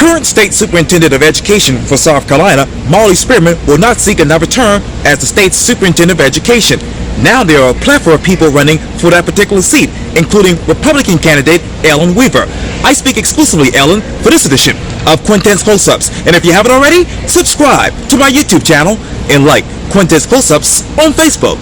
Current State Superintendent of Education for South Carolina, Molly Spearman, will not seek another term as the State Superintendent of Education. Now there are a plethora of people running for that particular seat, including Republican candidate Ellen Weaver. I speak exclusively, Ellen, for this edition of Quintin's Close-Ups. And if you haven't already, subscribe to my YouTube channel and like Quintin's Close-Ups on Facebook.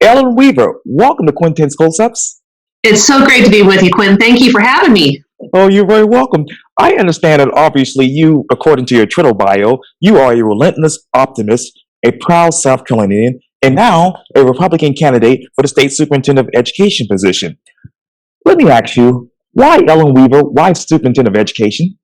Ellen Weaver, welcome to Quintin's Close-Ups. It's so great to be with you, Quinn. Thank you for having me. Oh, you're very welcome. I understand that obviously you, according to your Twitter bio, you are a relentless optimist, a proud South Carolinian, and now a Republican candidate for the State Superintendent of Education position. Let me ask you, why Ellen Weaver? Why Superintendent of Education?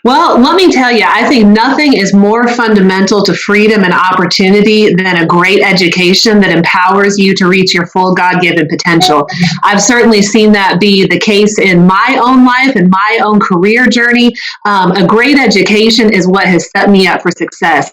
Well, let me tell you, I think nothing is more fundamental to freedom and opportunity than a great education that empowers you to reach your full God-given potential. I've certainly seen that be the case in my own life and my own career journey. A great education is what has set me up for success.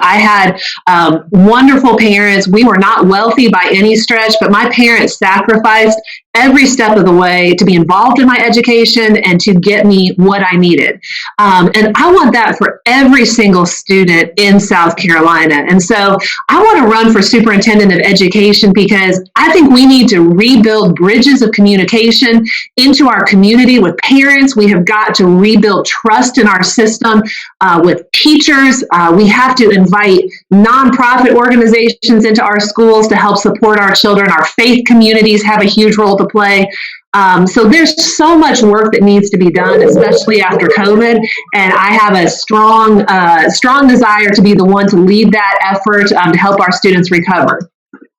I had wonderful parents. We were not wealthy by any stretch, but my parents sacrificed every step of the way to be involved in my education and to get me what I needed. And I want that for every single student in South Carolina. And so I want to run for Superintendent of Education because I think we need to rebuild bridges of communication into our community with parents. We have got to rebuild trust in our system with teachers. We have to invite nonprofit organizations into our schools to help support our children. Our faith communities have a huge role to play. So there's so much work that needs to be done, especially after COVID. And I have a strong desire to be the one to lead that effort to help our students recover.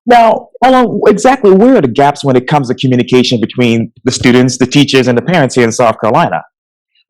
Now, Ellen, exactly where are the gaps when it comes to communication between the students, the teachers, and the parents here in South Carolina?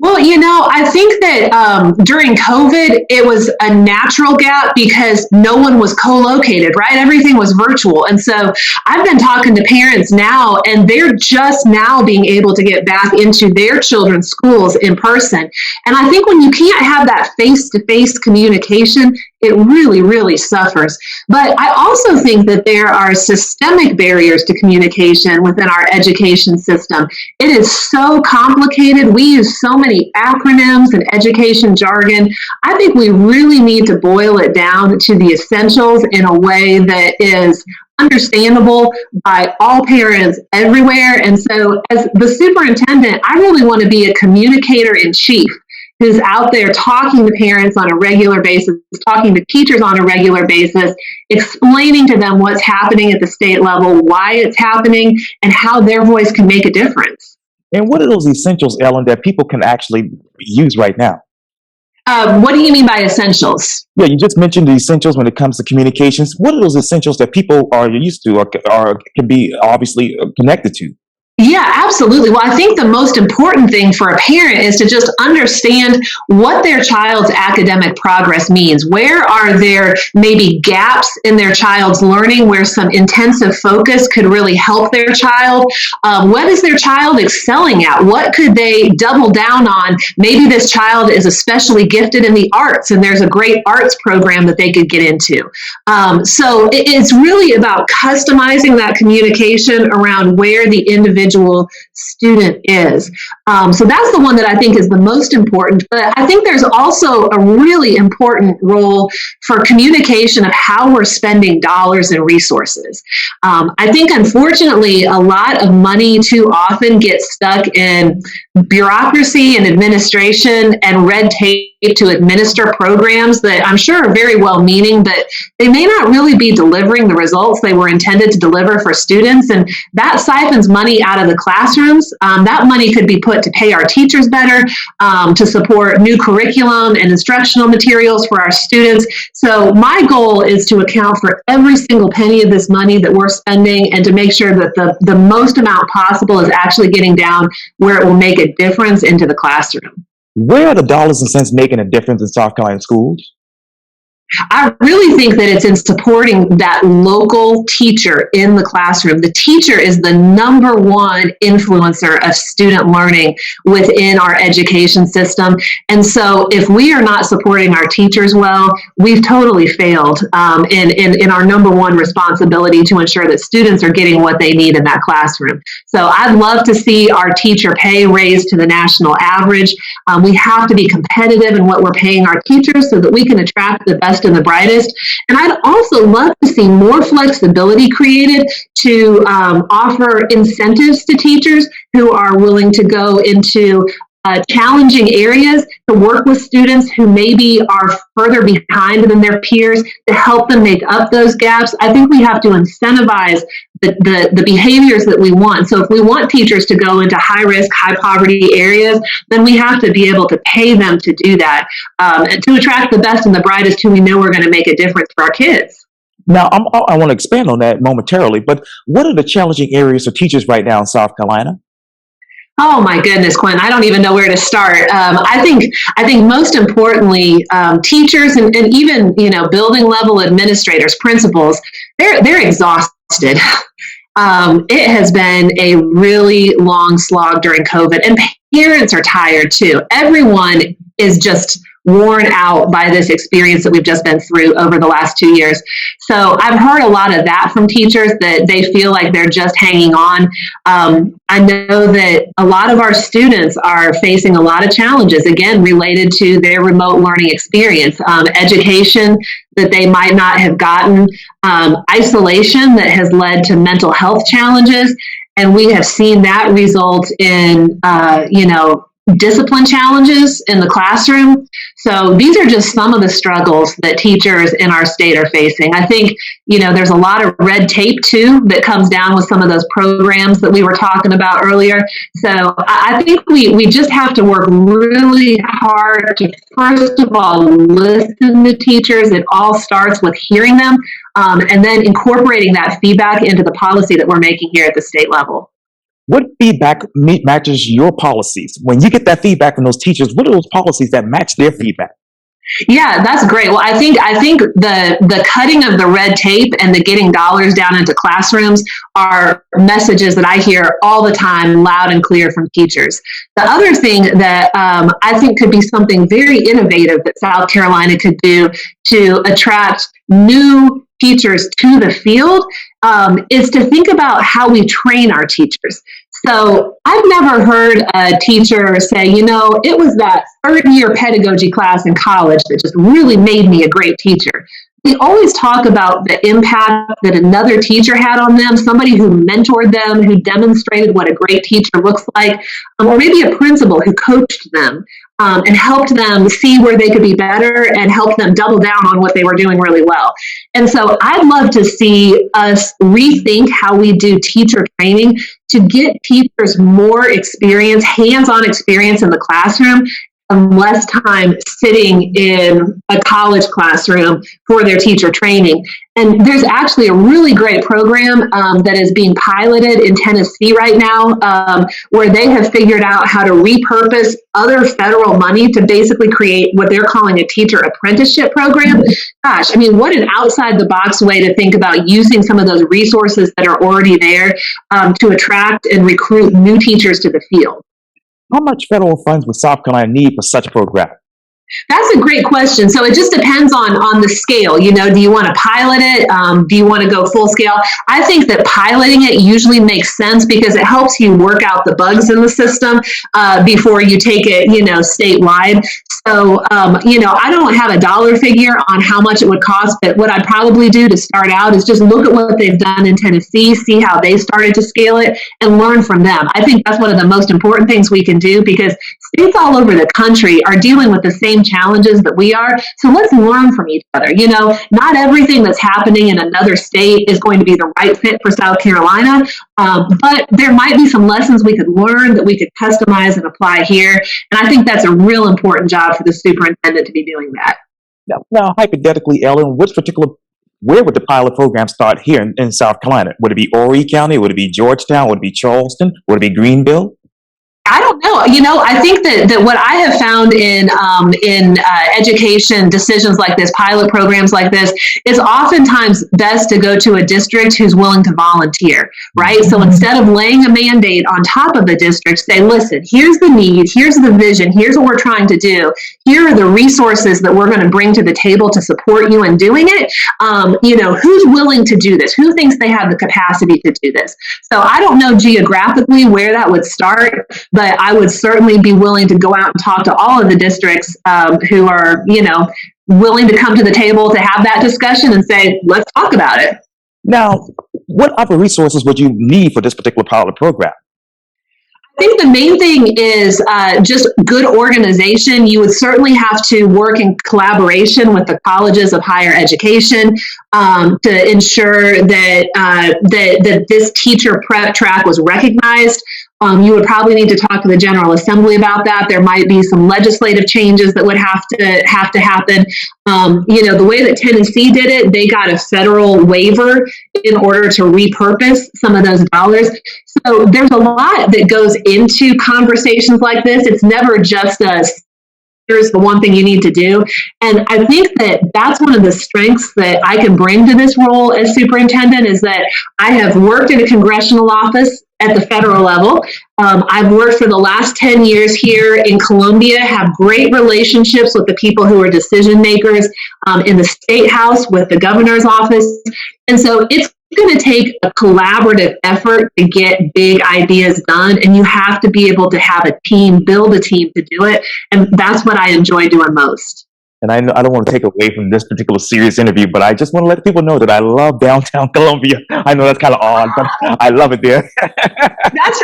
Well, I think that during COVID, it was a natural gap because no one was co-located, right? Everything was virtual. And so I've been talking to parents now, and they're just now being able to get back into their children's schools in person. And I think when you can't have that face-to-face communication, it really, really suffers. But I also think that there are systemic barriers to communication within our education system. It is so complicated. We use so many acronyms and education jargon. I think we really need to boil it down to the essentials in a way that is understandable by all parents everywhere. And so as the superintendent, I really want to be a communicator in chief who's out there talking to parents on a regular basis, talking to teachers on a regular basis, explaining to them what's happening at the state level, why it's happening, and how their voice can make a difference. And what are those essentials, Ellen, that people can actually use right now? What do you mean by essentials? Yeah, you just mentioned the essentials when it comes to communications. What are those essentials that people are used to or can be obviously connected to? Yeah, absolutely. Well, I think the most important thing for a parent is to just understand what their child's academic progress means. Where are there maybe gaps in their child's learning where some intensive focus could really help their child? What is their child excelling at? What could they double down on? Maybe this child is especially gifted in the arts and there's a great arts program that they could get into. So it's really about customizing that communication around where the individual student is. So that's the one that I think is the most important. But I think there's also a really important role for communication of how we're spending dollars and resources. I think, unfortunately, a lot of money too often gets stuck in bureaucracy and administration and red tape to administer programs that I'm sure are very well-meaning, but they may not really be delivering the results they were intended to deliver for students. And that siphons money out of the classrooms. That money could be put to pay our teachers better, to support new curriculum and instructional materials for our students. So my goal is to account for every single penny of this money that we're spending and to make sure that the most amount possible is actually getting down where it will make a difference into the classroom. Where are the dollars and cents making a difference in South Carolina schools? I really think that it's in supporting that local teacher in the classroom. The teacher is the number one influencer of student learning within our education system. And so if we are not supporting our teachers well, we've totally failed in our number one responsibility to ensure that students are getting what they need in that classroom. So I'd love to see our teacher pay raised to the national average. We have to be competitive in what we're paying our teachers so that we can attract the best and the brightest. And I'd also love to see more flexibility created to offer incentives to teachers who are willing to go into challenging areas to work with students who maybe are further behind than their peers to help them make up those gaps. I think we have to incentivize the behaviors that we want. So if we want teachers to go into high risk, high poverty areas, then we have to be able to pay them to do that and to attract the best and the brightest who we know are going to make a difference for our kids. Now, I want to expand on that momentarily, but what are the challenging areas for teachers right now in South Carolina? Oh my goodness, Quinn! I don't even know where to start. I think most importantly, teachers and even building level administrators, principals, they're exhausted. It has been a really long slog during COVID, and parents are tired too. Everyone is just worn out by this experience that we've just been through over the last 2 years. So I've heard a lot of that from teachers, that they feel like they're just hanging on. I know that a lot of our students are facing a lot of challenges, again, related to their remote learning experience, education that they might not have gotten, isolation that has led to mental health challenges. And we have seen that result in, discipline challenges in the classroom. So these are just some of the struggles that teachers in our state are facing. I think, there's a lot of red tape too that comes down with some of those programs that we were talking about earlier. So I think we just have to work really hard to, first of all, listen to teachers. It all starts with hearing them and then incorporating that feedback into the policy that we're making here at the state level. What feedback matches your policies? When you get that feedback from those teachers, what are those policies that match their feedback? Yeah, that's great. Well, I think the cutting of the red tape and the getting dollars down into classrooms are messages that I hear all the time, loud and clear from teachers. The other thing that I think could be something very innovative that South Carolina could do to attract new teachers to the field is to think about how we train our teachers. So I've never heard a teacher say, it was that third year pedagogy class in college that just really made me a great teacher. We always talk about the impact that another teacher had on them, somebody who mentored them, who demonstrated what a great teacher looks like, or maybe a principal who coached them and helped them see where they could be better and helped them double down on what they were doing really well. And so I'd love to see us rethink how we do teacher training to get teachers more experience, hands-on experience in the classroom, and less time sitting in a college classroom for their teacher training. And there's actually a really great program that is being piloted in Tennessee right now, where they have figured out how to repurpose other federal money to basically create what they're calling a teacher apprenticeship program. Gosh, what an outside the box way to think about using some of those resources that are already there to attract and recruit new teachers to the field. How much federal funds would South Carolina need for such a program? That's a great question. So it just depends on the scale. Do you want to pilot it? Do you want to go full scale? I think that piloting it usually makes sense because it helps you work out the bugs in the system before you take it, statewide. So, I don't have a dollar figure on how much it would cost, but what I'd probably do to start out is just look at what they've done in Tennessee, see how they started to scale it, and learn from them. I think that's one of the most important things we can do because states all over the country are dealing with the same challenges that we are. So let's learn from each other. Not everything that's happening in another state is going to be the right fit for South Carolina, but there might be some lessons we could learn that we could customize and apply here. And I think that's a real important job for the superintendent to be doing that. Now hypothetically, Ellen, where would the pilot program start here in South Carolina? Would it be Horry County? Would it be Georgetown? Would it be Charleston? Would it be Greenville? I don't know. You know, I think that what I have found in education decisions like this, pilot programs like this, is oftentimes best to go to a district who's willing to volunteer, right? So instead of laying a mandate on top of the district, say, listen, here's the need, here's the vision, here's what we're trying to do, here are the resources that we're going to bring to the table to support you in doing it. You know, who's willing to do this? Who thinks they have the capacity to do this? So I don't know geographically where that would start, but I would certainly be willing to go out and talk to all of the districts who are, you know, willing to come to the table to have that discussion and say, let's talk about it. Now, what other resources would you need for this particular pilot program? I think the main thing is just good organization. You would certainly have to work in collaboration with the colleges of higher education to ensure that that this teacher prep track was recognized. You would probably need to talk to the General Assembly about that. There might be some legislative changes that would have to happen. You know, the way that Tennessee did it, they got a federal waiver in order to repurpose some of those dollars. So there's a lot that goes into conversations like this. It's never just here's the one thing you need to do. And I think that that's one of the strengths that I can bring to this role as superintendent, is that I have worked in a congressional office at the federal level. I've worked for the last 10 years here in Columbia, have great relationships with the people who are decision makers in the State House, with the governor's office. And so it's going to take a collaborative effort to get big ideas done, and you have to be able to have a team, build a team to do it, and that's what I enjoy doing most. And I don't want to take away from this particular serious interview, but I just want to let people know that I love downtown Columbia. I know that's kind of odd, but I love it there. That's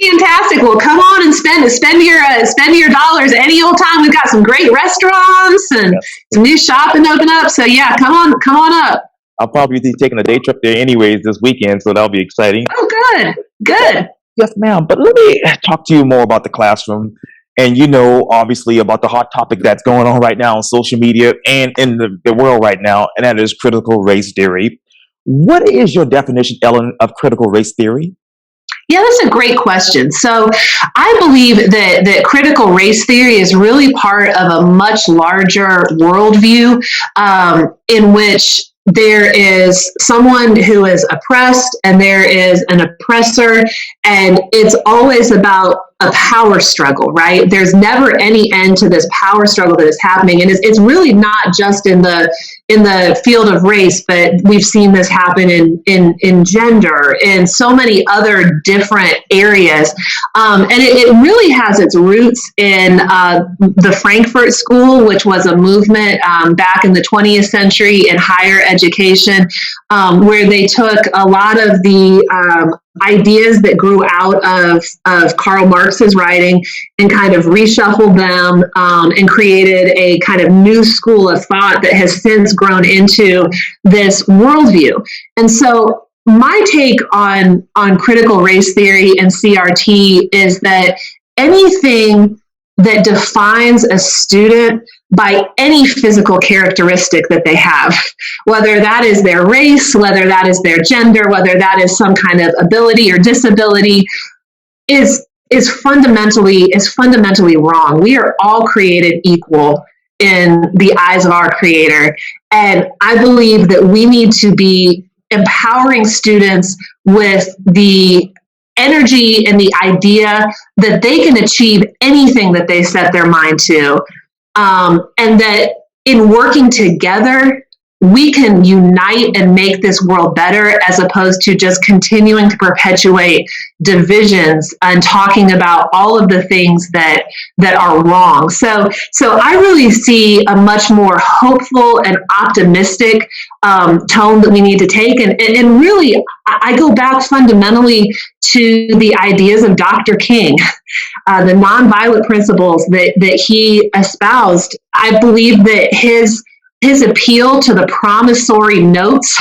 fantastic. Well, come on and spend your dollars any old time. We've got some great restaurants and some new shopping open up. So yeah, come on up. I'll probably be taking a day trip there anyways this weekend, so that'll be exciting. Oh, good. Yes, ma'am. But let me talk to you more about the classroom. And you know, obviously, about the hot topic that's going on right now on social media and in the world right now, and that is critical race theory. What is your definition, Ellen, of critical race theory? Yeah, that's a great question. So I believe that critical race theory is really part of a much larger worldview in which there is someone who is oppressed and there is an oppressor, and it's always about a power struggle, right? There's never any end to this power struggle that is happening. And it's really not just in the field of race, but we've seen this happen in gender, in so many other different areas. And it really has its roots in the Frankfurt School, which was a movement back in the 20th century in higher education, where they took a lot of the ideas that grew out of Karl Marx's writing and kind of reshuffled them and created a kind of new school of thought that has since grown into this worldview. And so my take on critical race theory and CRT is that anything that defines a student by any physical characteristic that they have, whether that is their race, whether that is their gender, whether that is some kind of ability or disability, is fundamentally wrong. We are all created equal in the eyes of our Creator. And I believe that we need to be empowering students with the energy and the idea that they can achieve anything that they set their mind to. And that in working together, we can unite and make this world better, as opposed to just continuing to perpetuate divisions and talking about all of the things that are wrong. So I really see a much more hopeful and optimistic tone that we need to take. And really, I go back fundamentally to the ideas of Dr. King, the nonviolent principles that he espoused. I believe that his appeal to the promissory notes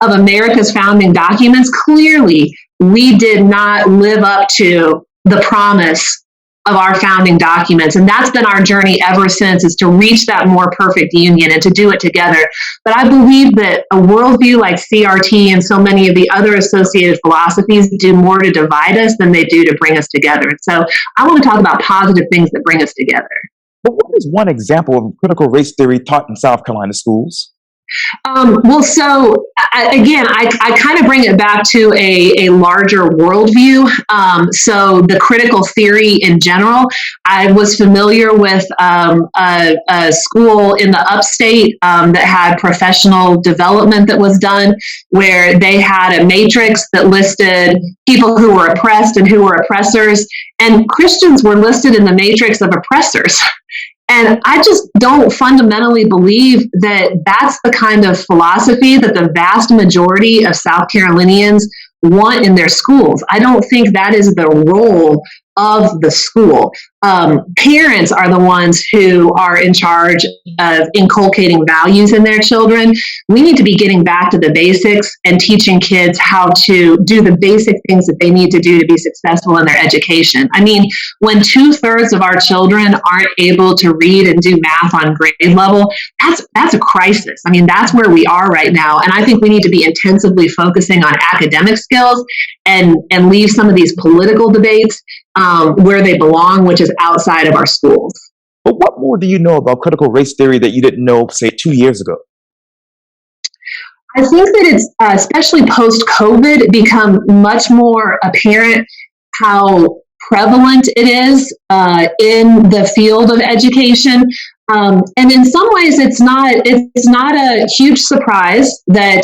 of America's founding documents, clearly we did not live up to the promise of our founding documents. And that's been our journey ever since, is to reach that more perfect union and to do it together. But I believe that a worldview like CRT and so many of the other associated philosophies do more to divide us than they do to bring us together. So I want to talk about positive things that bring us together. But what is one example of critical race theory taught in South Carolina schools? So again, I kind of bring it back to a larger worldview. So the critical theory in general, I was familiar with a school in the upstate that had professional development that was done, where they had a matrix that listed people who were oppressed and who were oppressors, and Christians were listed in the matrix of oppressors. And I just don't fundamentally believe that that's the kind of philosophy that the vast majority of South Carolinians want in their schools. I don't think that is the role of the school. Parents are the ones who are in charge of inculcating values in their children. We need to be getting back to the basics and teaching kids how to do the basic things that they need to do to be successful in their education. I mean, when 2/3 of our children aren't able to read and do math on grade level, that's a crisis. I mean, that's where we are right now. And I think we need to be intensively focusing on academic skills and leave some of these political debates where they belong, which is outside of our schools. But what more do you know about critical race theory that you didn't know, say, 2 years ago? I think that it's, especially post-COVID, become much more apparent how prevalent it is in the field of education. And in some ways, it's not a huge surprise that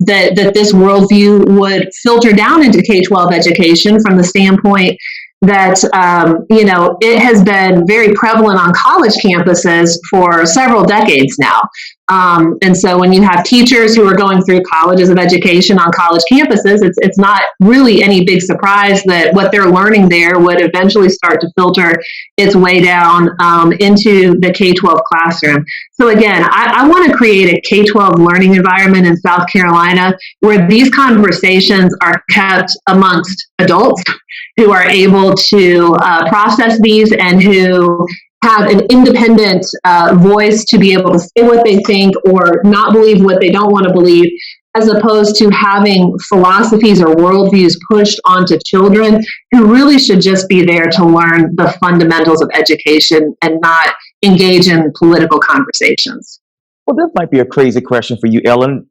this worldview would filter down into K-12 education, from the standpoint that it has been very prevalent on college campuses for several decades now. And so when you have teachers who are going through colleges of education on college campuses, it's not really any big surprise that what they're learning there would eventually start to filter its way down into the K-12 classroom. So again, I want to create a K-12 learning environment in South Carolina where these conversations are kept amongst adults who are able to process these and who have an independent voice to be able to say what they think or not believe what they don't want to believe, as opposed to having philosophies or worldviews pushed onto children who really should just be there to learn the fundamentals of education and not engage in political conversations. Well, this might be a crazy question for you, Ellen.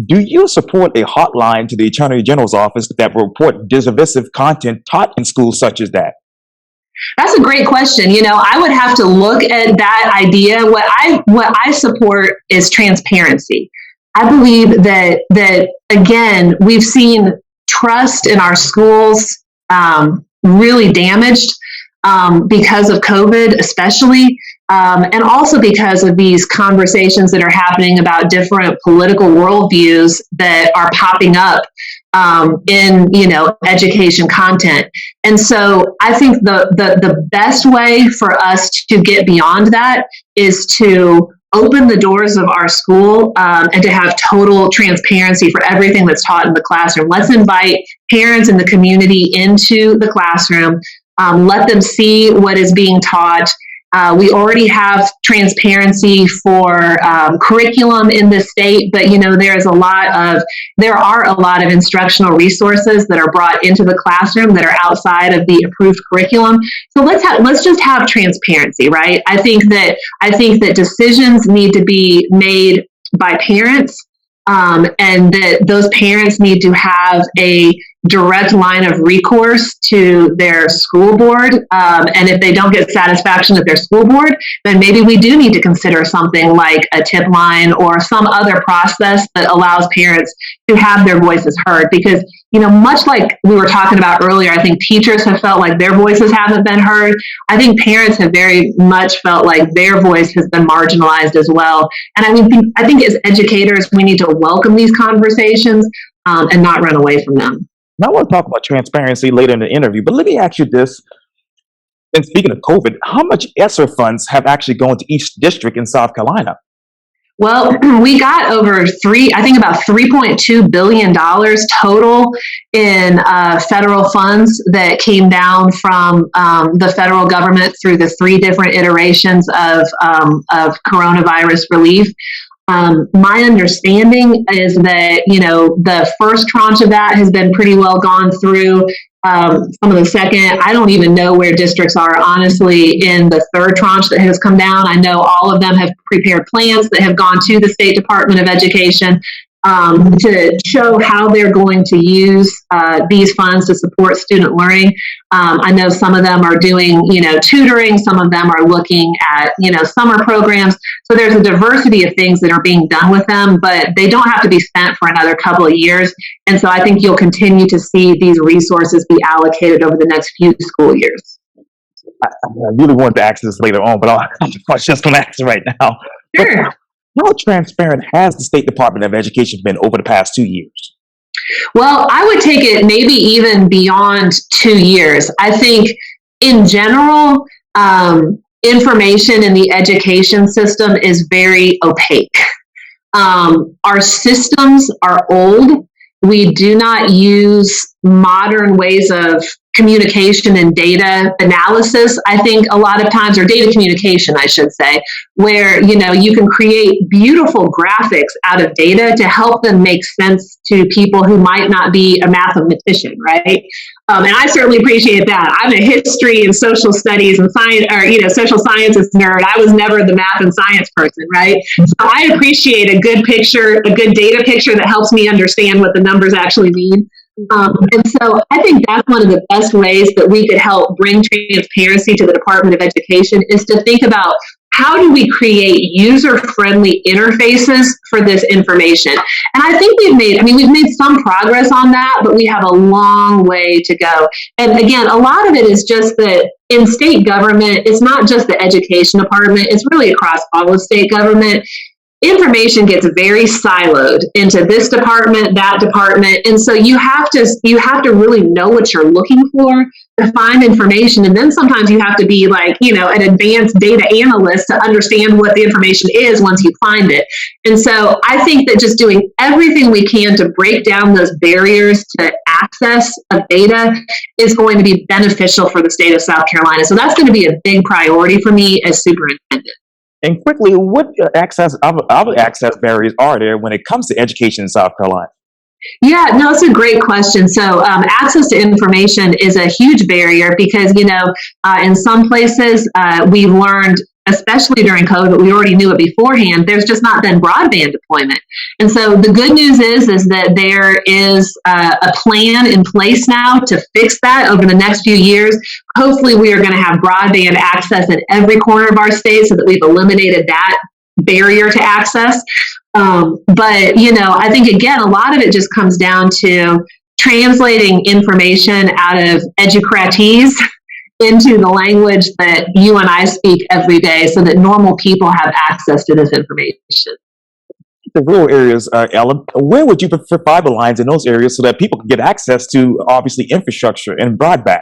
Do you support a hotline to the Attorney General's office that will report divisive content taught in schools such as that? That's a great question. I would have to look at that idea. What I support is transparency. I believe that again, we've seen trust in our schools really damaged because of COVID, especially, and also because of these conversations that are happening about different political worldviews that are popping up in education content. And so I think the best way for us to get beyond that is to open the doors of our school and to have total transparency for everything that's taught in the classroom. Let's invite parents in the community into the classroom. Let them see what is being taught. We already have transparency for curriculum in the state, but there are a lot of instructional resources that are brought into the classroom that are outside of the approved curriculum. So let's just have transparency, right? I think that decisions need to be made by parents, and that those parents need to have a direct line of recourse to their school board. And if they don't get satisfaction at their school board, then maybe we do need to consider something like a tip line or some other process that allows parents to have their voices heard. Because, much like we were talking about earlier, I think teachers have felt like their voices haven't been heard. I think parents have very much felt like their voice has been marginalized as well. And I think as educators, we need to welcome these conversations and not run away from them. Now, I want to talk about transparency later in the interview, but let me ask you this. And speaking of COVID, how much ESSER funds have actually gone to each district in South Carolina? Well, we got about $3.2 billion total in federal funds that came down from the federal government through the three different iterations of coronavirus relief. My understanding is that, the first tranche of that has been pretty well gone through. Some of the second, I don't even know where districts are, honestly, in the third tranche that has come down. I know all of them have prepared plans that have gone to the State Department of Education to show how they're going to use these funds to support student learning. I know some of them are doing, tutoring. Some of them are looking at, summer programs. So there's a diversity of things that are being done with them, but they don't have to be spent for another couple of years. And so I think you'll continue to see these resources be allocated over the next few school years. I really wanted to ask this later on, but I just going to ask it right now. Sure. How transparent has the State Department of Education been over the past 2 years? Well, I would take it maybe even beyond 2 years. I think in general, information in the education system is very opaque. Our systems are old. We do not use modern ways of communication and data analysis, I think a lot of times, or data communication, I should say, where, you can create beautiful graphics out of data to help them make sense to people who might not be a mathematician, right? And I certainly appreciate that. I'm a history and social studies and science, or, social sciences nerd. I was never the math and science person, right? So I appreciate a good picture, a good data picture that helps me understand what the numbers actually mean. And so I think that's one of the best ways that we could help bring transparency to the Department of Education is to think about how do we create user-friendly interfaces for this information. And I think we've made some progress on that, but we have a long way to go. And again, a lot of it is just that in state government, it's not just the education department, it's really across all of state government. Information gets very siloed into this department, that department, and so you have to really know what you're looking for to find information, and then sometimes you have to be like, an advanced data analyst to understand what the information is once you find it. And so I think that just doing everything we can to break down those barriers to access of data is going to be beneficial for the state of South Carolina. So that's going to be a big priority for me as superintendent. And quickly, what other access barriers are there when it comes to education in South Carolina? Yeah, no, it's a great question. So access to information is a huge barrier because, in some places we learned, especially during COVID, we already knew it beforehand, there's just not been broadband deployment. And so the good news is that there is a plan in place now to fix that over the next few years. Hopefully we are going to have broadband access in every corner of our state so that we've eliminated that barrier to access. But, I think, again, a lot of it just comes down to translating information out of educratese into the language that you and I speak every day so that normal people have access to this information. The rural areas, Ella, where would you prefer fiber lines in those areas so that people can get access to, obviously, infrastructure and broadband?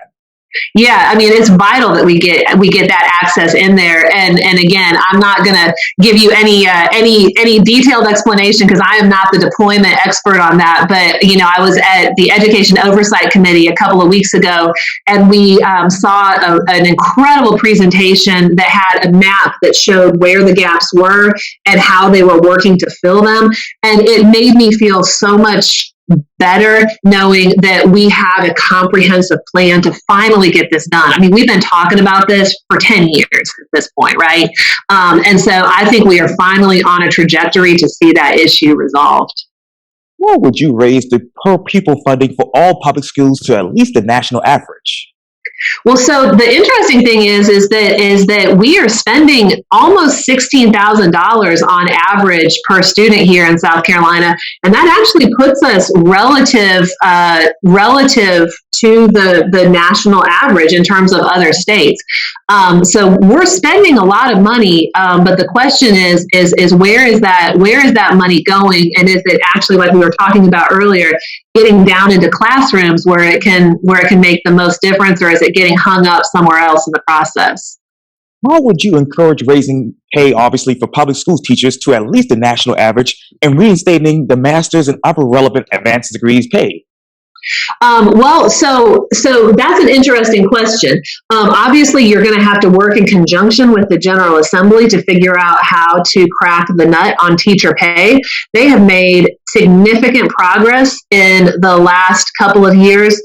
Yeah, it's vital that we get that access in there. And again, I'm not going to give you any detailed explanation because I am not the deployment expert on that. But I was at the Education Oversight Committee a couple of weeks ago, and we saw an incredible presentation that had a map that showed where the gaps were and how they were working to fill them. And it made me feel so much better knowing that we have a comprehensive plan to finally get this done. We've been talking about this for 10 years at this point, right? And so I think we are finally on a trajectory to see that issue resolved. What would you raise the per pupil funding for all public schools to at least the national average? Well, so the interesting thing is that we are spending almost $16,000 on average per student here in South Carolina, and that actually puts us relative to the national average in terms of other states. So we're spending a lot of money, but the question is where is that money going, and is it actually, like we were talking about earlier, getting down into classrooms where it can make the most difference, or is it getting hung up somewhere else in the process? How would you encourage raising pay, obviously, for public school teachers to at least the national average and reinstating the master's and other relevant advanced degrees pay? So that's an interesting question. Obviously, you're going to have to work in conjunction with the General Assembly to figure out how to crack the nut on teacher pay. They have made significant progress in the last couple of years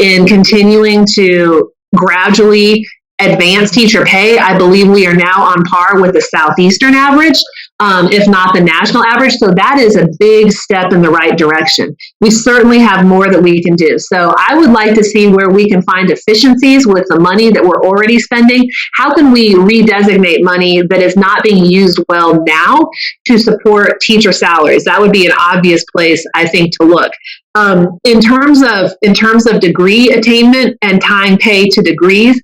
in continuing to gradually advance teacher pay. I believe we are now on par with the Southeastern average, if not the national average. So that is a big step in the right direction. We certainly have more that we can do. So I would like to see where we can find efficiencies with the money that we're already spending. How can we redesignate money that is not being used well now to support teacher salaries? That would be an obvious place, I think, to look. In terms of degree attainment and tying pay to degrees,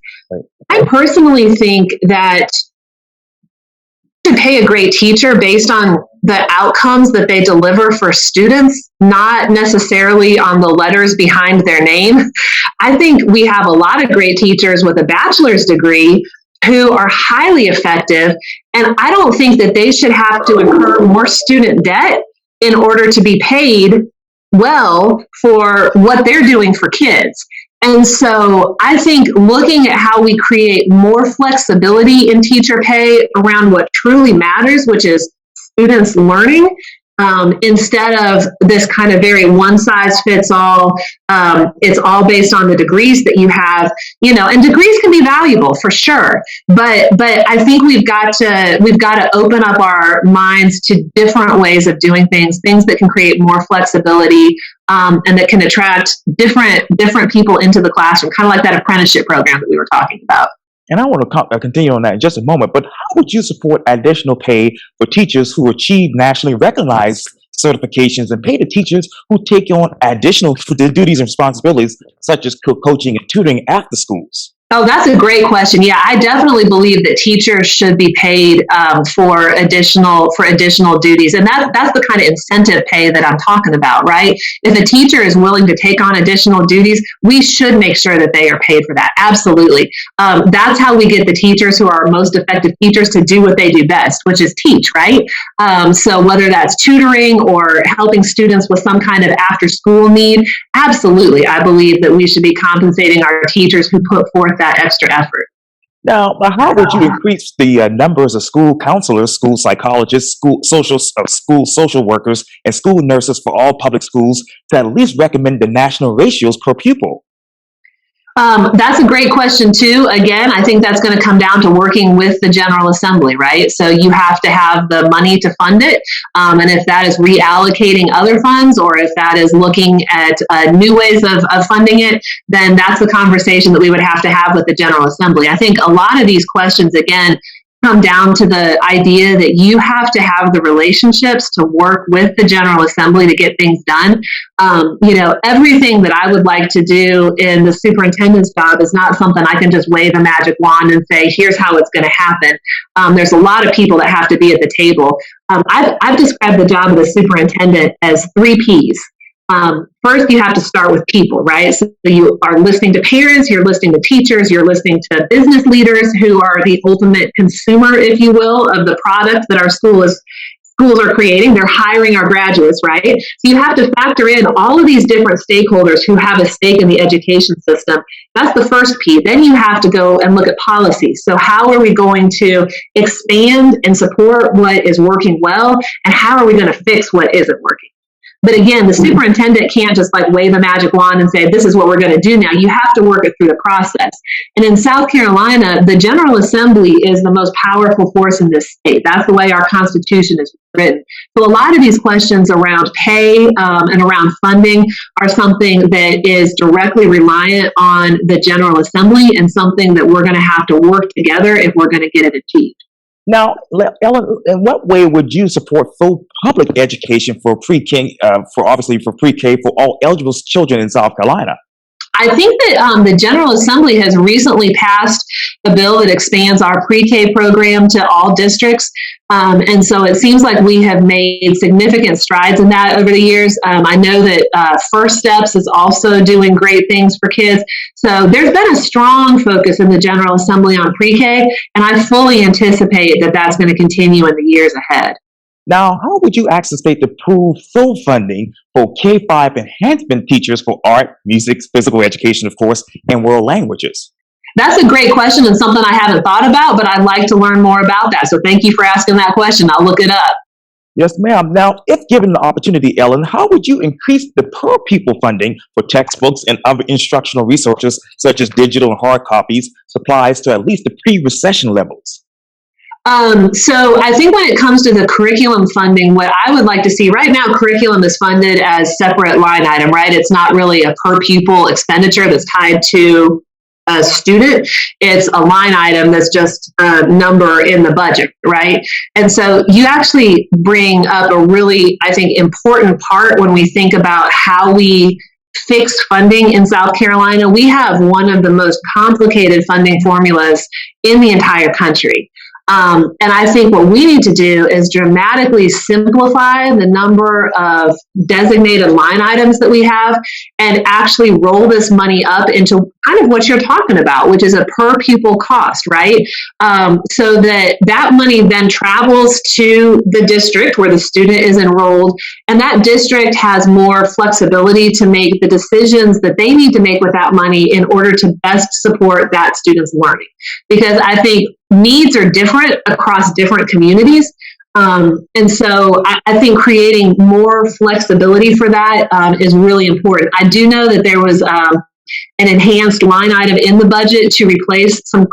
I personally think that to pay a great teacher based on the outcomes that they deliver for students, not necessarily on the letters behind their name. I think we have a lot of great teachers with a bachelor's degree who are highly effective, and I don't think that they should have to incur more student debt in order to be paid well for what they're doing for kids. And so I think looking at how we create more flexibility in teacher pay around what truly matters, which is students learning, instead of this kind of very one size fits all, it's all based on the degrees that you have, and degrees can be valuable for sure. But I think we've got to open up our minds to different ways of doing things that can create more flexibility, and that can attract different people into the classroom, kind of like that apprenticeship program that we were talking about. And I want to continue on that in just a moment, but how would you support additional pay for teachers who achieve nationally recognized certifications and pay the teachers who take on additional duties and responsibilities, such as coaching and tutoring after schools? Oh, that's a great question. Yeah, I definitely believe that teachers should be paid for additional duties, and that's the kind of incentive pay that I'm talking about, right? If a teacher is willing to take on additional duties, we should make sure that they are paid for that. Absolutely. That's how we get the teachers who are our most effective teachers to do what they do best, which is teach, right? So whether that's tutoring or helping students with some kind of after-school need, absolutely, I believe that we should be compensating our teachers who put forth that extra effort. Now, how would you increase the numbers of school counselors, school psychologists, school social workers, and school nurses for all public schools to at least recommend the national ratios per pupil? That's a great question too. Again, I think that's going to come down to working with the General Assembly, right? So you have to have the money to fund it. And if that is reallocating other funds, or if that is looking at new ways of funding it, then that's the conversation that we would have to have with the General Assembly. I think a lot of these questions, again, come down to the idea that you have to have the relationships to work with the General Assembly to get things done. Everything that I would like to do in the superintendent's job is not something I can just wave a magic wand and say, here's how it's going to happen. There's a lot of people that have to be at the table. I've described the job of the superintendent as 3 Ps. First, you have to start with people, right? So you are listening to parents, you're listening to teachers, you're listening to business leaders who are the ultimate consumer, if you will, of the product that our schools are creating. They're hiring our graduates, right? So you have to factor in all of these different stakeholders who have a stake in the education system. That's the first P. Then you have to go and look at policy. So how are we going to expand and support what is working well, and how are we going to fix what isn't working? But again, the superintendent can't just wave a magic wand and say, this is what we're going to do now. You have to work it through the process. And in South Carolina, the General Assembly is the most powerful force in this state. That's the way our Constitution is written. So a lot of these questions around pay and around funding are something that is directly reliant on the General Assembly, and something that we're going to have to work together if we're going to get it achieved. Now, Ellen, in what way would you support full public education for pre-K, for all eligible children in South Carolina? I think that the General Assembly has recently passed a bill that expands our pre-K program to all districts. And so it seems like we have made significant strides in that over the years. I know that First Steps is also doing great things for kids. So there's been a strong focus in the General Assembly on pre-K, and I fully anticipate that that's going to continue in the years ahead. Now, how would you ask the state to approve full funding for K-5 enhancement teachers for art, music, physical education, of course, and world languages? That's a great question and something I haven't thought about, but I'd like to learn more about that. So thank you for asking that question. I'll look it up. Yes, ma'am. Now, if given the opportunity, Ellen, how would you increase the per pupil funding for textbooks and other instructional resources, such as digital and hard copies, supplies to at least the pre-recession levels? So I think when it comes to the curriculum funding, what I would like to see right now, curriculum is funded as separate line item, right? It's not really a per pupil expenditure that's tied to a student. It's a line item that's just a number in the budget, right? And so you actually bring up a really, I think, important part when we think about how we fix funding in South Carolina. We have one of the most complicated funding formulas in the entire country. And I think what we need to do is dramatically simplify the number of designated line items that we have and actually roll this money up into kind of what you're talking about, which is a per pupil cost, right? So that money then travels to the district where the student is enrolled, and that district has more flexibility to make the decisions that they need to make with that money in order to best support that student's learning. Because I think needs are different across different communities. And so I think creating more flexibility for that is really important. I do know that there was an enhanced line item in the budget to replace some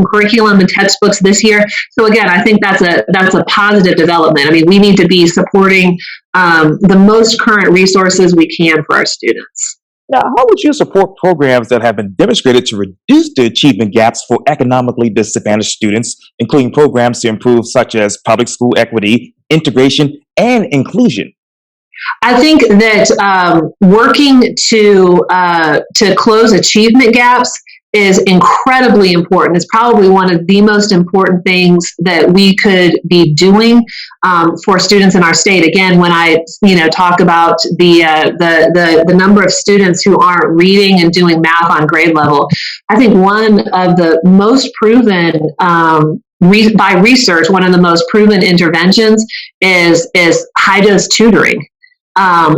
curriculum and textbooks this year. So again, I think that's a positive development. I mean, we need to be supporting the most current resources we can for our students. Now, how would you support programs that have been demonstrated to reduce the achievement gaps for economically disadvantaged students, including programs to improve such as public school equity, integration, and inclusion? I think that working to close achievement gaps is incredibly important. It's probably one of the most important things that we could be doing for students in our state. Again, when I talk about the number of students who aren't reading and doing math on grade level, I think one of the most proven by research, one of the most proven interventions is high dose tutoring.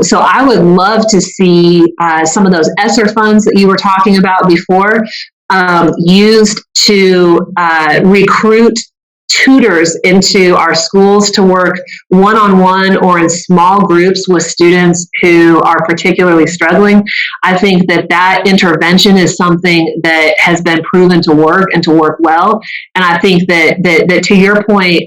So I would love to see some of those ESSER funds that you were talking about before used to recruit tutors into our schools to work one-on-one or in small groups with students who are particularly struggling. I think that intervention is something that has been proven to work and to work well. And I think that to your point,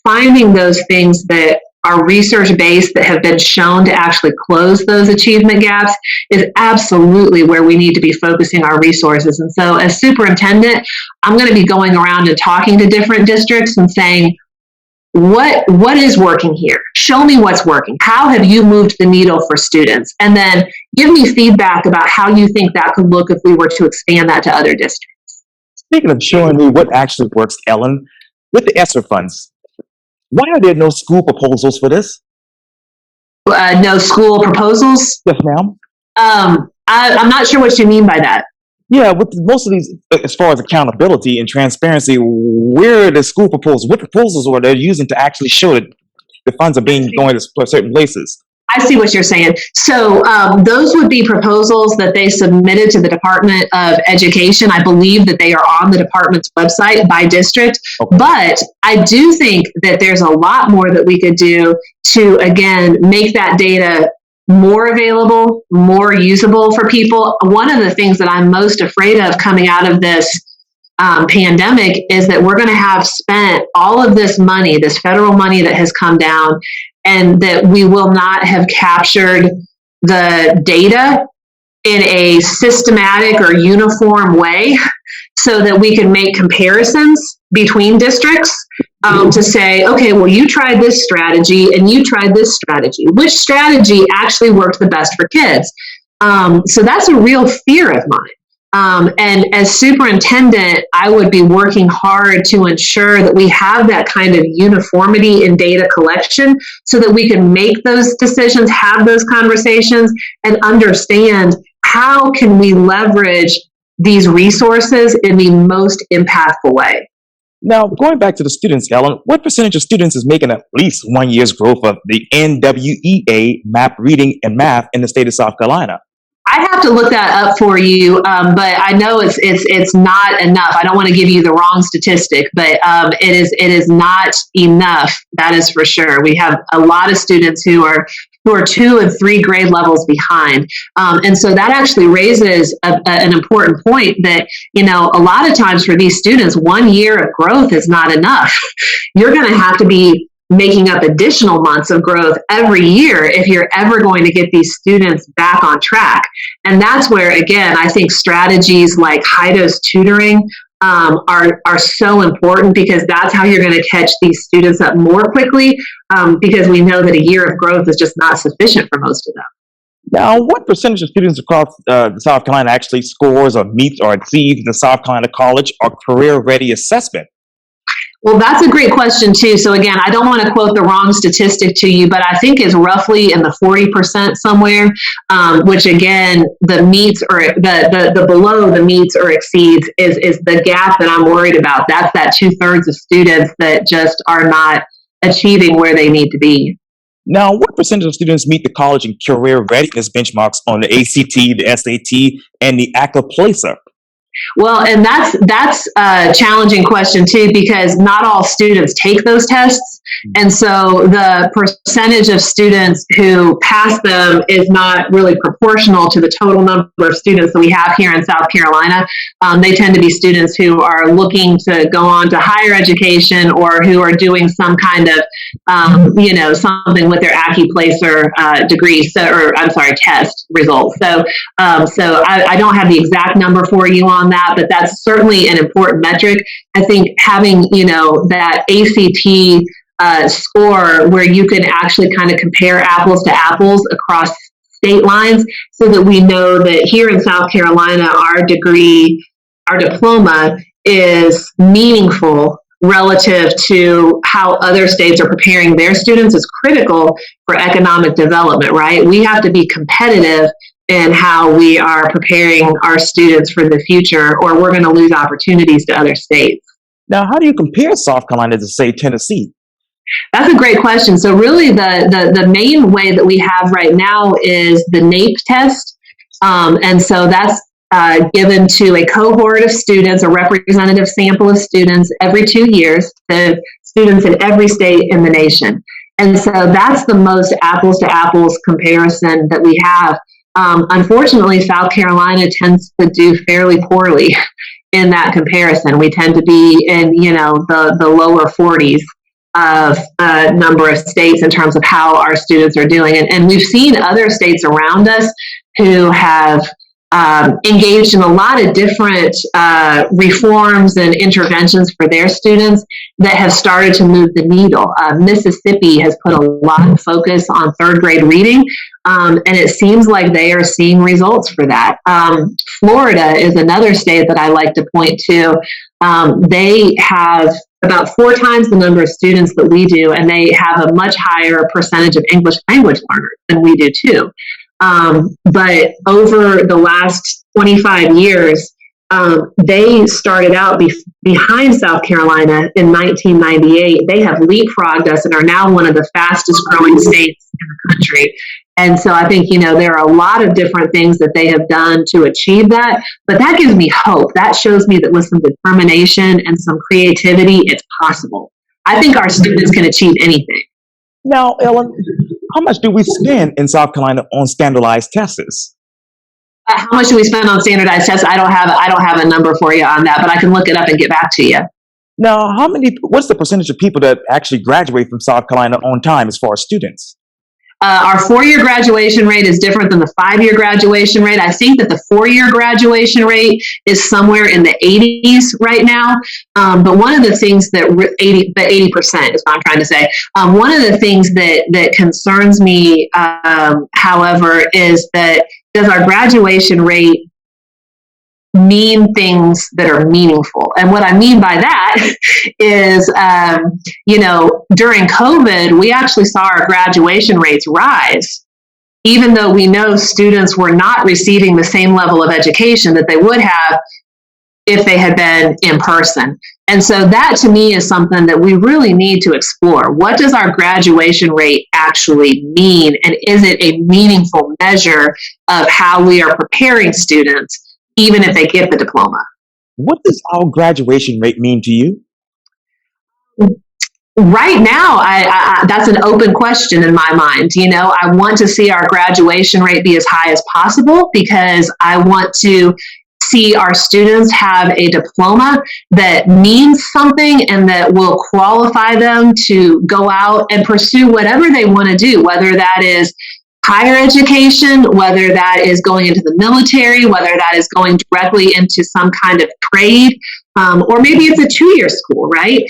finding those things that are research-based that have been shown to actually close those achievement gaps is absolutely where we need to be focusing our resources. And so as superintendent, I'm going to be going around and talking to different districts and saying, what is working here? Show me what's working. How have you moved the needle for students? And then give me feedback about how you think that could look if we were to expand that to other districts. Speaking of showing me what actually works, Ellen, with the ESSER funds, why are there no school proposals for this? No school proposals? Yes, ma'am. I'm not sure what you mean by that. Yeah, with most of these, as far as accountability and transparency, where are the school proposals? What proposals are they using to actually show that the funds are being going to certain places? I see what you're saying. So those would be proposals that they submitted to the Department of Education. I believe that they are on the department's website by district. Okay. But I do think that there's a lot more that we could do to, again, make that data more available, more usable for people. One of the things that I'm most afraid of coming out of this pandemic is that we're going to have spent all of this money, this federal money that has come down, and that we will not have captured the data in a systematic or uniform way so that we can make comparisons between districts to say, okay, well, you tried this strategy and you tried this strategy. Which strategy actually worked the best for kids? So that's a real fear of mine. And as superintendent, I would be working hard to ensure that we have that kind of uniformity in data collection so that we can make those decisions, have those conversations, and understand how can we leverage these resources in the most impactful way. Now, going back to the students, Ellen, what percentage of students is making at least 1 year's growth of the NWEA MAP reading and math in the state of South Carolina? I have to look that up for you, but I know it's not enough. I don't want to give you the wrong statistic, but it is not enough. That is for sure. We have a lot of students who are 2 and 3 grade levels behind, and so that actually raises an important point that a lot of times for these students, 1 year of growth is not enough. You're going to have to be making up additional months of growth every year if you're ever going to get these students back on track. And that's where, again, I think strategies like high-dose tutoring are so important, because that's how you're going to catch these students up more quickly, because we know that a year of growth is just not sufficient for most of them. Now, what percentage of students across South Carolina actually scores or meets or exceeds the South Carolina College or Career Ready assessment? Well, that's a great question too. So again, I don't want to quote the wrong statistic to you, but I think is roughly in the 40% somewhere, which again, the meets or the below the meets or exceeds is the gap that I'm worried about. That's that 2/3 of students that just are not achieving where they need to be. Now, what percentage of students meet the college and career readiness benchmarks on the ACT, the SAT, and the ACCA? Well, and that's a challenging question too, because not all students take those tests. And so the percentage of students who pass them is not really proportional to the total number of students that we have here in South Carolina. They tend to be students who are looking to go on to higher education, or who are doing some kind of, something with their AccuPlacer degree, test results. So I don't have the exact number for you on that, but that's certainly an important metric. I think having, that ACT score where you can actually kind of compare apples to apples across state lines, so that we know that here in South Carolina, our diploma is meaningful relative to how other states are preparing their students, is critical for economic development, right? We have to be competitive in how we are preparing our students for the future, or we're going to lose opportunities to other states. Now, how do you compare South Carolina to, say, Tennessee? That's a great question. So really the main way that we have right now is the NAEP test. And so that's given to a cohort of students, a representative sample of students every 2 years, the students in every state in the nation. And so that's the most apples to apples comparison that we have. Unfortunately, South Carolina tends to do fairly poorly in that comparison. We tend to be in, the lower 40s of number of states in terms of how our students are doing. And we've seen other states around us who have engaged in a lot of different reforms and interventions for their students that have started to move the needle. Mississippi has put a lot of focus on 3rd grade reading, and it seems like they are seeing results for that. Florida is another state that I like to point to. They have about 4 times the number of students that we do, and they have a much higher percentage of English language learners than we do too. But over the last 25 years, they started out behind South Carolina in 1998. They have leapfrogged us and are now one of the fastest growing states in the country. And so I think, there are a lot of different things that they have done to achieve that, but that gives me hope. That shows me that with some determination and some creativity, it's possible. I think our students can achieve anything. Now, Ellen, how much do we spend in South Carolina on standardized tests? How much do we spend on standardized tests? I don't have a number for you on that, but I can look it up and get back to you. Now, what's the percentage of people that actually graduate from South Carolina on time as far as students? Our 4-year graduation rate is different than the 5-year graduation rate. I think that the 4-year graduation rate is somewhere in the 80s right now. But one of the things that 80% is what I'm trying to say. One of the things that concerns me, however, is that does our graduation rate mean things that are meaningful? And what I mean by that is, during COVID, we actually saw our graduation rates rise, even though we know students were not receiving the same level of education that they would have if they had been in person. And so that to me is something that we really need to explore. What does our graduation rate actually mean? And is it a meaningful measure of how we are preparing students, even if they get the diploma? What does our graduation rate mean to you? Right now, I that's an open question in my mind. I want to see our graduation rate be as high as possible because I want to see our students have a diploma that means something and that will qualify them to go out and pursue whatever they want to do, whether that is higher education, whether that is going into the military, whether that is going directly into some kind of trade, or maybe it's a 2-year school, right?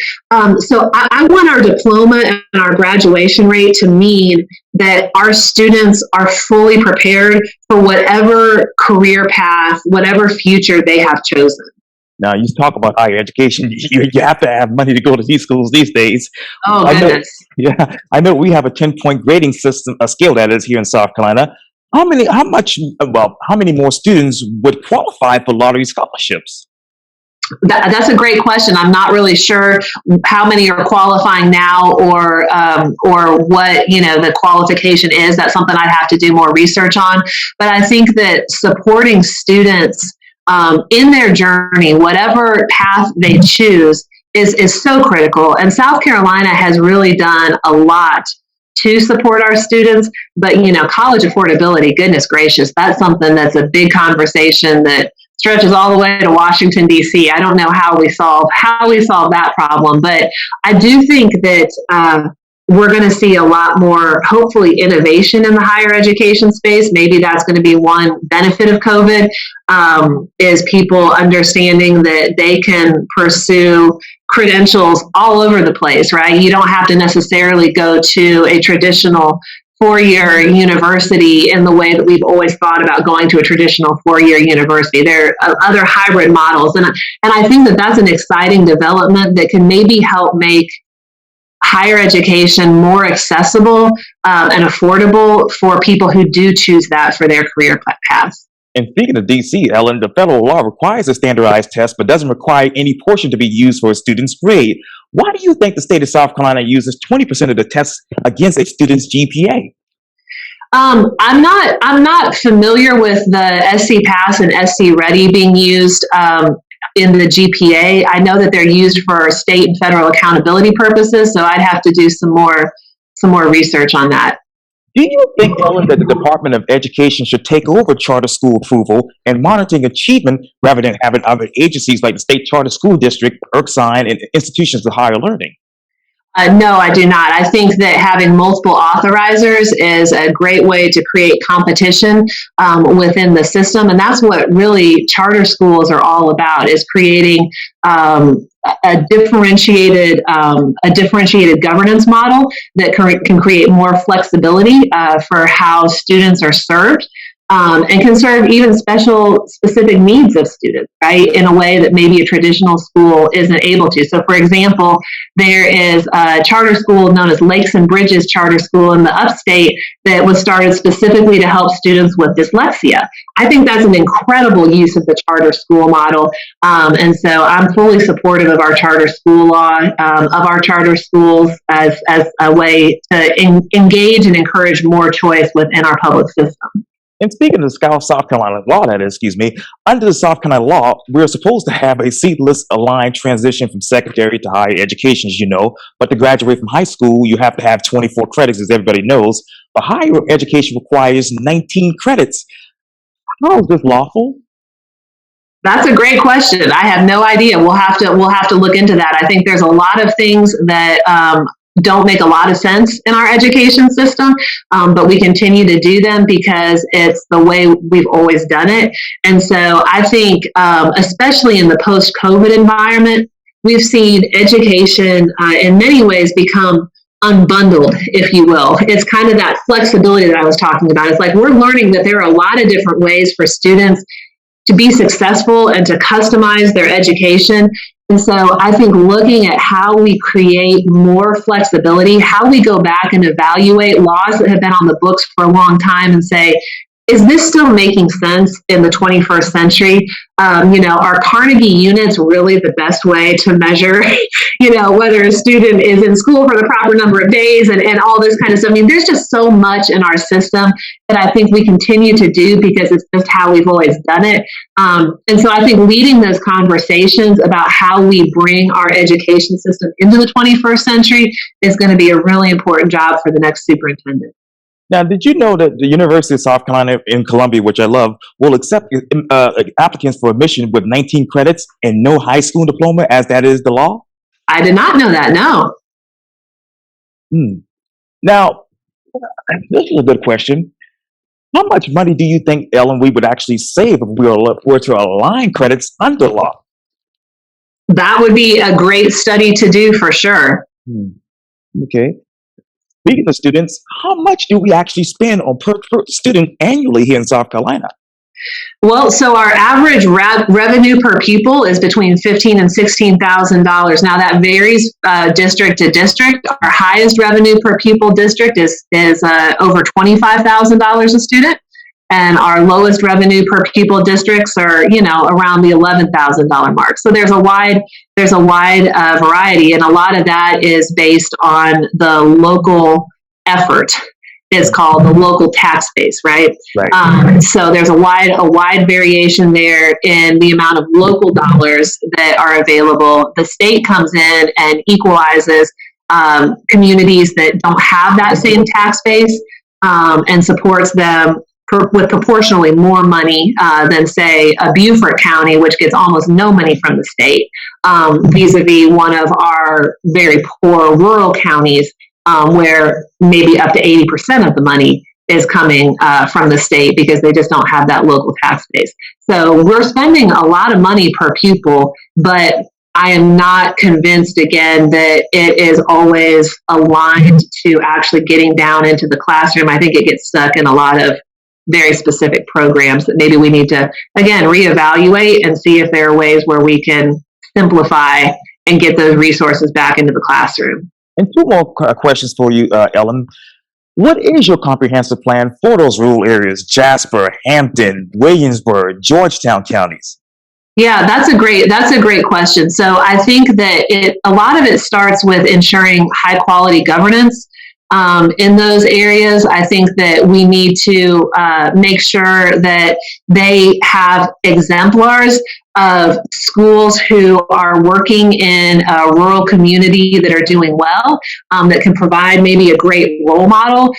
So I want our diploma and our graduation rate to mean that our students are fully prepared for whatever career path, whatever future they have chosen. Now, you talk about higher education. You have to have money to go to these schools these days. Oh, goodness. I know we have a 10-point grading system, a scale that is here in South Carolina. How many more students would qualify for lottery scholarships? That's a great question. I'm not really sure how many are qualifying now or what, the qualification is. That's something I'd have to do more research on. But I think that supporting students in their journey, whatever path they choose, is so critical. And South Carolina has really done a lot to support our students. But, college affordability, goodness gracious, that's something that's a big conversation that stretches all the way to Washington, D.C. I don't know how we solve that problem, but I do think that we're going to see a lot more, hopefully, innovation in the higher education space. Maybe that's going to be one benefit of COVID, is people understanding that they can pursue credentials all over the place, right? You don't have to necessarily go to a traditional 4-year university in the way that we've always thought about going to a traditional 4-year university. There are other hybrid models. And I think that that's an exciting development that can maybe help make higher education more accessible and affordable for people who do choose that for their career path. And speaking of DC, Ellen, the federal law requires a standardized test, but doesn't require any portion to be used for a student's grade. Why do you think the state of South Carolina uses 20% of the tests against a student's GPA? I'm not familiar with the SC Pass and SC Ready being used in the GPA. I know that they're used for state and federal accountability purposes, so I'd have to do some more research on that. Do you think, Ellen, that the Department of Education should take over charter school approval and monitoring achievement rather than having other agencies like the State Charter School District, IRCSIGN, and institutions of higher learning? No, I do not. I think that having multiple authorizers is a great way to create competition within the system. And that's what really charter schools are all about, is creating a differentiated governance model that can create more flexibility for how students are served. And can serve even specific needs of students, right, in a way that maybe a traditional school isn't able to. So, for example, there is a charter school known as Lakes and Bridges Charter School in the upstate that was started specifically to help students with dyslexia. I think that's an incredible use of the charter school model. And so I'm fully supportive of our charter school law, of our charter schools as a way to engage and encourage more choice within our public system. And speaking of the South Carolina law, under the South Carolina law, we're supposed to have a seamless aligned transition from secondary to higher education, as you know. But to graduate from high school, you have to have 24 credits, as everybody knows. But higher education requires 19 credits. How is this lawful? That's a great question. I have no idea. We'll have to look into that. I think there's a lot of things that don't make a lot of sense in our education system, but we continue to do them because it's the way we've always done it. And so I think, especially in the post-COVID environment, we've seen education in many ways become unbundled, if you will. It's kind of that flexibility that I was talking about. It's like we're learning that there are a lot of different ways for students to be successful and to customize their education. And so I think looking at how we create more flexibility, how we go back and evaluate laws that have been on the books for a long time and say, is this still making sense in the 21st century? Are Carnegie units really the best way to measure, whether a student is in school for the proper number of days and all this kind of stuff? I mean, there's just so much in our system that I think we continue to do because it's just how we've always done it. And so I think leading those conversations about how we bring our education system into the 21st century is going to be a really important job for the next superintendent. Now, did you know that the University of South Carolina in Columbia, which I love, will accept applicants for admission with 19 credits and no high school diploma, as that is the law? I did not know that, no. Now, this is a good question. How much money do you think, Ellen, we would actually save if we were to align credits under law? That would be a great study to do for sure. Okay. Speaking of students, how much do we actually spend on per student annually here in South Carolina? Well, so our average revenue per pupil is between $15,000 and $16,000. Now that varies district to district. Our highest revenue per pupil district is over $25,000 a student, and our lowest revenue per pupil districts are around the $11,000 mark. So there's a wide variety, and a lot of that is based on the local effort. It's called the local tax base, right? Right. So there's a wide variation there in the amount of local dollars that are available. The state comes in and equalizes communities that don't have that same tax base and supports them with proportionally more money than, say, a Beaufort County, which gets almost no money from the state, vis-a-vis one of our very poor rural counties where maybe up to 80% of the money is coming from the state because they just don't have that local tax base. So we're spending a lot of money per pupil, but I am not convinced, again, that it is always aligned to actually getting down into the classroom. I think it gets stuck in a lot of very specific programs that maybe we need to, again, reevaluate and see if there are ways where we can simplify and get those resources back into the classroom. And two more questions for you, Ellen. What is your comprehensive plan for those rural areas, Jasper, Hampton, Williamsburg, Georgetown counties? Yeah, that's a great question. So I think that a lot of it starts with ensuring high quality governance in those areas. I think that we need to make sure that they have exemplars of schools who are working in a rural community that are doing well, that can provide maybe a great role model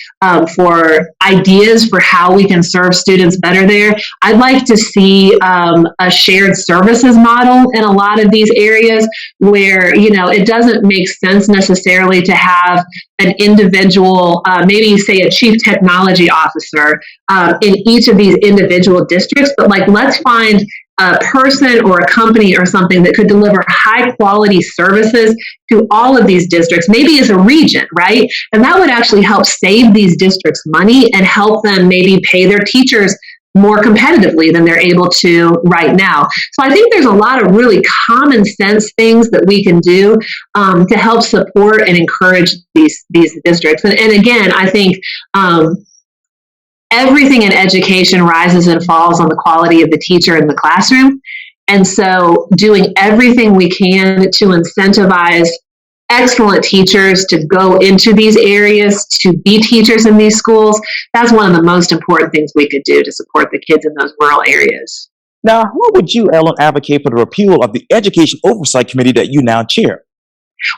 for ideas for how we can serve students better there. I'd like to see a shared services model in a lot of these areas where, it doesn't make sense necessarily to have an individual, maybe say a chief technology officer in each of these individual districts, but let's find a person or a company or something that could deliver high quality services to all of these districts, maybe as a region, right? And that would actually help save these districts money and help them maybe pay their teachers more competitively than they're able to right now. So I think there's a lot of really common sense things that we can do to help support and encourage these districts. And again, I think everything in education rises and falls on the quality of the teacher in the classroom. And so doing everything we can to incentivize excellent teachers to go into these areas, to be teachers in these schools, that's one of the most important things we could do to support the kids in those rural areas. Now, how would you, Ellen, advocate for the repeal of the Education Oversight Committee that you now chair?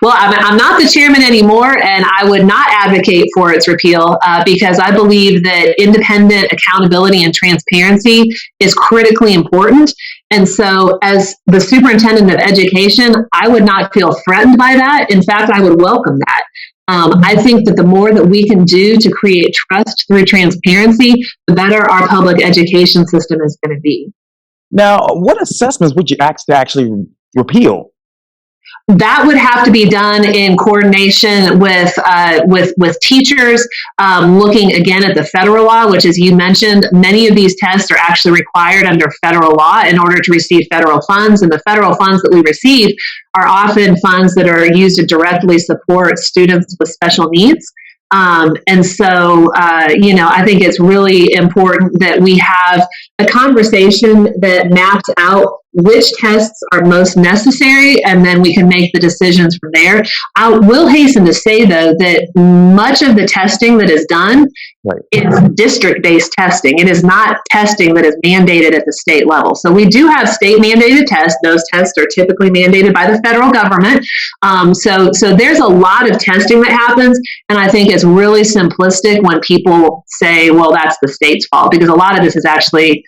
Well, I'm not the chairman anymore, and I would not advocate for its repeal because I believe that independent accountability and transparency is critically important. And so as the superintendent of education, I would not feel threatened by that. In fact, I would welcome that. I think that the more that we can do to create trust through transparency, the better our public education system is going to be. Now, what assessments would you ask to actually repeal? That would have to be done in coordination with teachers, looking again at the federal law, which, as you mentioned, many of these tests are actually required under federal law in order to receive federal funds. And the federal funds that we receive are often funds that are used to directly support students with special needs. And so, I think it's really important that we have a conversation that maps out which tests are most necessary, and then we can make the decisions from there. I will hasten to say, though, that much of the testing that is done is district-based testing. It is not testing that is mandated at the state level. So we do have state-mandated tests. Those tests are typically mandated by the federal government. So there's a lot of testing that happens, and I think it's really simplistic when people say, well, that's the state's fault, because a lot of this is actually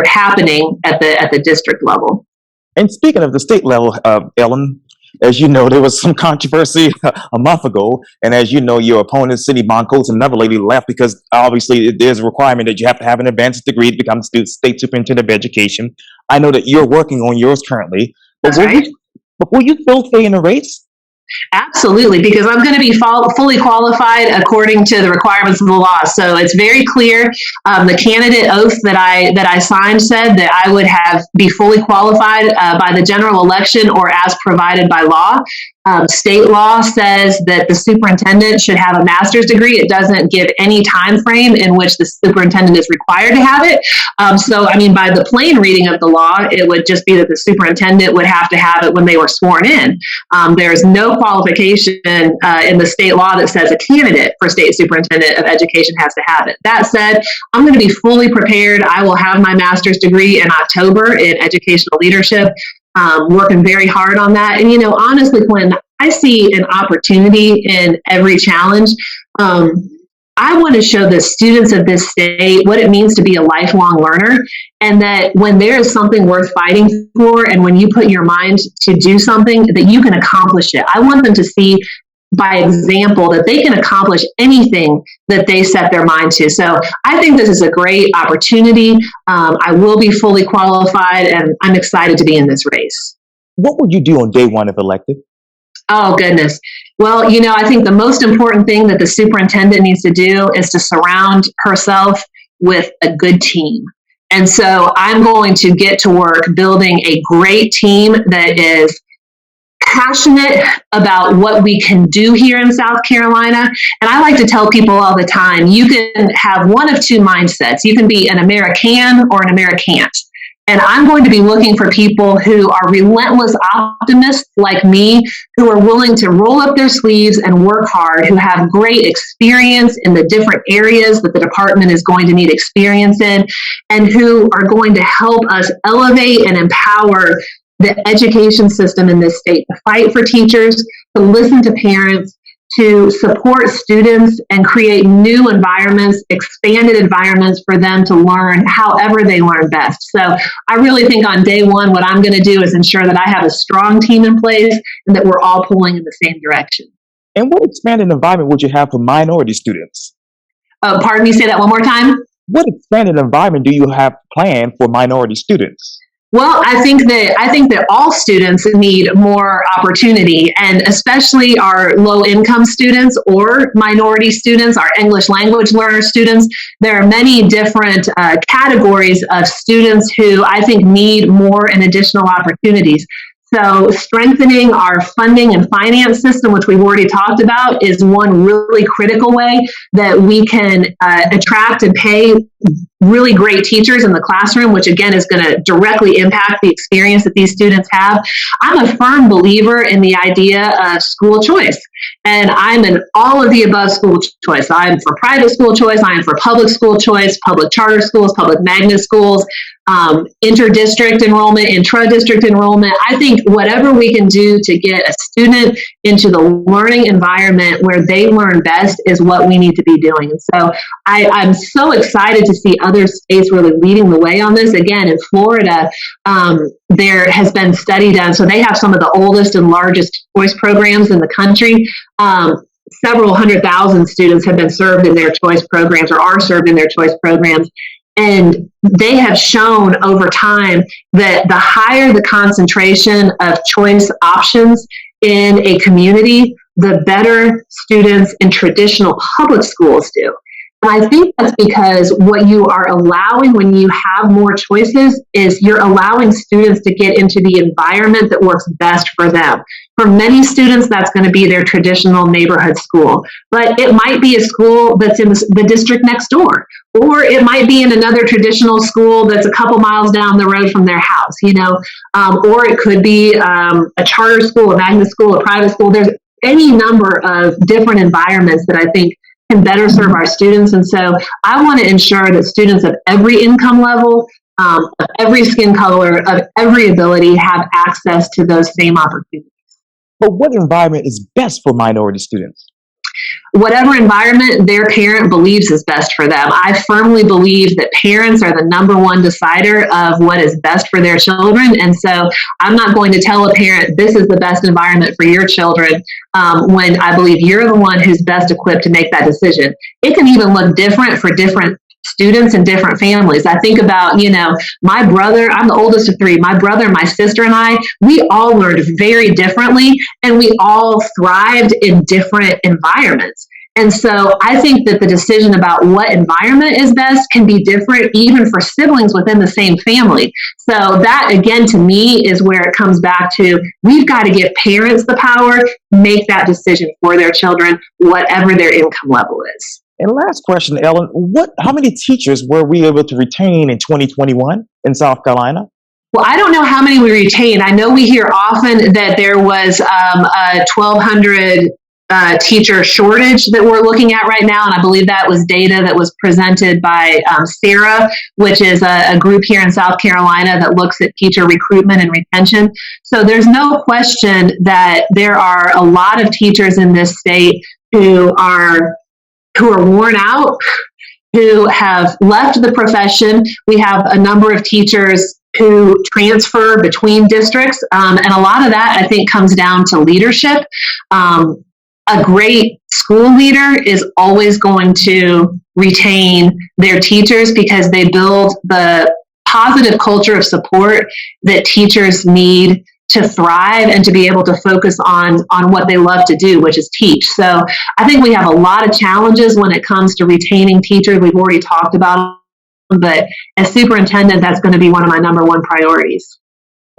happening at the district level. And speaking of the state level, Ellen, as you know, there was some controversy a month ago, and as you know, your opponent, Cindy Bonkos, another lady, left because obviously there's a requirement that you have to have an advanced degree to become State Superintendent of Education. I know that you're working on yours currently, but will you still stay in the race? Absolutely, because I'm going to be fully qualified according to the requirements of the law. So it's very clear. The candidate oath that I signed said that I would be fully qualified by the general election or as provided by law. State law says that the superintendent should have a master's degree. It doesn't give any time frame in which the superintendent is required to have it. By the plain reading of the law, it would just be that the superintendent would have to have it when they were sworn in. There's no qualification in the state law that says a candidate for State Superintendent of Education has to have it. That said, I'm going to be fully prepared. I will have my master's degree in October in educational leadership. Working very hard on that. And, honestly, Quinn, I see an opportunity in every challenge. I want to show the students of this state what it means to be a lifelong learner, and that when there is something worth fighting for, and when you put your mind to do something, that you can accomplish it. I want them to see by example that they can accomplish anything that they set their mind to. So I think this is a great opportunity. I will be fully qualified, and I'm excited to be in this race. What would you do on day one if elected? Oh, goodness. Well, I think the most important thing that the superintendent needs to do is to surround herself with a good team. And so I'm going to get to work building a great team that is passionate about what we can do here in South Carolina. And I like to tell people all the time, you can have one of two mindsets. You can be an American or an Americant. And I'm going to be looking for people who are relentless optimists like me, who are willing to roll up their sleeves and work hard, who have great experience in the different areas that the department is going to need experience in, and who are going to help us elevate and empower the education system in this state, to fight for teachers, to listen to parents, to support students and create new environments, expanded environments for them to learn however they learn best. So I really think on day one, what I'm going to do is ensure that I have a strong team in place and that we're all pulling in the same direction. And what expanded environment would you have for minority students? Pardon me, say that one more time. What expanded environment do you have planned for minority students? Well, I think that all students need more opportunity, and especially our low-income students or minority students, our English language learner students. There are many different categories of students who I think need more and additional opportunities. So strengthening our funding and finance system, which we've already talked about, is one really critical way that we can attract and pay really great teachers in the classroom, which again is going to directly impact the experience that these students have. I'm a firm believer in the idea of school choice. And I'm in all of the above school choice. I'm for private school choice. I am for public school choice, public charter schools, public magnet schools, inter-district enrollment, intra-district enrollment. I think whatever we can do to get a student into the learning environment where they learn best is what we need to be doing. And so I'm so excited to see other states really leading the way on this. Again, in Florida, there has been study done. So they have some of the oldest and largest choice programs in the country. Several 100,000 students have been served in their choice programs or are served in their choice programs. And they have shown over time that the higher the concentration of choice options in a community, the better students in traditional public schools do. And I think that's because what you are allowing when you have more choices is you're allowing students to get into the environment that works best for them. For many students, that's going to be their traditional neighborhood school, but it might be a school that's in the district next door, or it might be in another traditional school that's a couple miles down the road from their house, or it could be a charter school, a magnet school, a private school. There's any number of different environments that I think can better serve our students. And so I want to ensure that students of every income level, of every skin color, of every ability have access to those same opportunities. But what environment is best for minority students? Whatever environment their parent believes is best for them. I firmly believe that parents are the number one decider of what is best for their children. And so I'm not going to tell a parent this is the best environment for your children when I believe you're the one who's best equipped to make that decision. It can even look different for different students and different families. I think about, my brother, I'm the oldest of three, my brother, my sister, and I, we all learned very differently, and we all thrived in different environments. And so I think that the decision about what environment is best can be different even for siblings within the same family. So that, again, to me, is where it comes back to, we've got to give parents the power to make that decision for their children, whatever their income level is. And last question, Ellen, how many teachers were we able to retain in 2021 in South Carolina? Well, I don't know how many we retained. I know we hear often that there was a 1,200 teacher shortage that we're looking at right now. And I believe that was data that was presented by SARA, which is a group here in South Carolina that looks at teacher recruitment and retention. So there's no question that there are a lot of teachers in this state who are worn out, who have left the profession. We have a number of teachers who transfer between districts. And a lot of that, I think, comes down to leadership. A great school leader is always going to retain their teachers because they build the positive culture of support that teachers need to thrive and to be able to focus on what they love to do, which is teach. So I think we have a lot of challenges when it comes to retaining teachers. We've already talked about them, but as superintendent, that's going to be one of my number one priorities.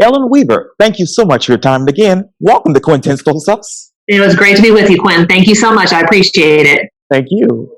Ellen Weaver, thank you so much for your time. And again, welcome to Quintin's Close-Ups. It was great to be with you, Quinn. Thank you so much. I appreciate it. Thank you.